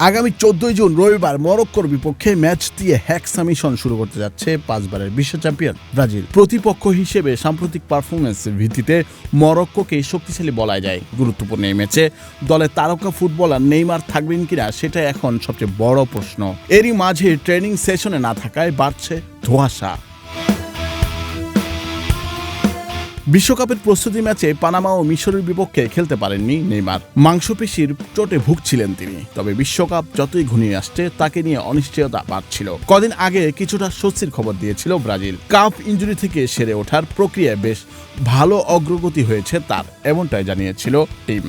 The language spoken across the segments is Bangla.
আগামী 14 জুন রবিবার মরক্কোর বিপক্ষে ম্যাচ দিয়ে হ্যাক্সা মিশন শুরু করতে যাচ্ছে 5 বারের বিশ্ব চ্যাম্পিয়ন ব্রাজিল। প্রতিপক্ষ হিসেবে সাম্প্রতিক পারফরমেন্সের ভিত্তিতে মরক্কোকে শক্তিশালী বলা যায়। গুরুত্বপূর্ণ এই ম্যাচে দলে তারকা ফুটবলার নেইমার থাকবেন কিনা সেটা এখন সবচেয়ে বড় প্রশ্ন। এরই মাঝে ট্রেনিং সেশনে না থাকায় বাড়ছে ধোঁয়াশা। বিশ্বকাপের প্রস্তুতি ম্যাচে পানামা ও মিশরের বিপক্ষে খেলতে পারেননি নেইমার। মাংসপেশির চোটে ভুগছিলেন তিনি। তবে বিশ্বকাপ যতই ঘনিয়ে আসছে তাকে নিয়ে অনিশ্চয়তা বাড়ছিল। কদিন আগে কিছুটা স্বস্তির খবর দিয়েছিল ব্রাজিল। কাফ ইনজুরি থেকে সেরে ওঠার প্রক্রিয়ায় বেশ ভালো অগ্রগতি হয়েছে তার, এমনটাই জানিয়েছিল টিম।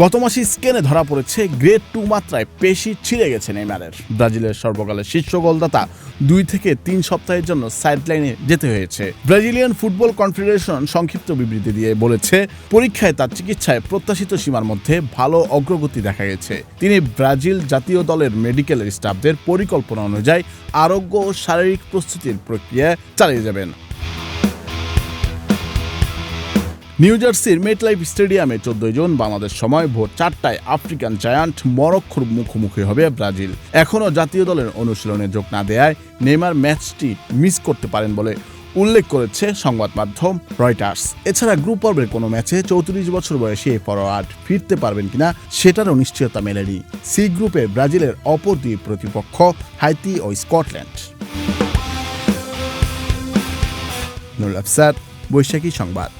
গত মাসে স্কেনে ধরা পড়েছে গ্রেড 2 মাত্রায় পেশি ছিঁড়ে গেছে নেইমারের। ব্রাজিলের সর্বকালের শীর্ষ গোলদাতা 2 থেকে 3 সপ্তাহের জন্য সাইডলাইনে যেতে হয়েছে। ব্রাজিলিয়ান ফুটবল কনফেডারেশন সংক্ষিপ্ত বিবৃতি দিয়ে বলেছে, পরীক্ষায় তার চিকিৎসায় প্রত্যাশিত সীমার মধ্যে ভালো অগ্রগতি দেখা গেছে। তিনি ব্রাজিল জাতীয় দলের মেডিকেল স্টাফদের পরিকল্পনা অনুযায়ী আরোগ্য ও শারীরিক প্রস্তুতির প্রক্রিয়া চালিয়ে যাবেন। নিউ জার্সির মেটলাইফ স্টেডিয়ামে 14 জুন বাংলাদেশ সময় ভোর 4টায় আফ্রিকান জায়ান্ট মরক্কোর মুখোমুখি হবে ব্রাজিল। এখনও জাতীয় দলের অনুশীলনে যোগ না দেয়ায় নেইমার ম্যাচটি মিস করতে পারেন বলে উল্লেখ করেছে সংবাদ মাধ্যম রয়টার্স। এছাড়া গ্রুপ পর্বের কোনো ম্যাচে 34 বছর বয়সী এই ফরোয়ার্ড ফিরতে পারবেন কিনা সেটারও নিশ্চয়তা মেলেনি। সি গ্রুপে ব্রাজিলের অপর দুই প্রতিপক্ষ হাইতি ও স্কটল্যান্ড। নুরুল আফসার, বৈশাখী সংবাদ।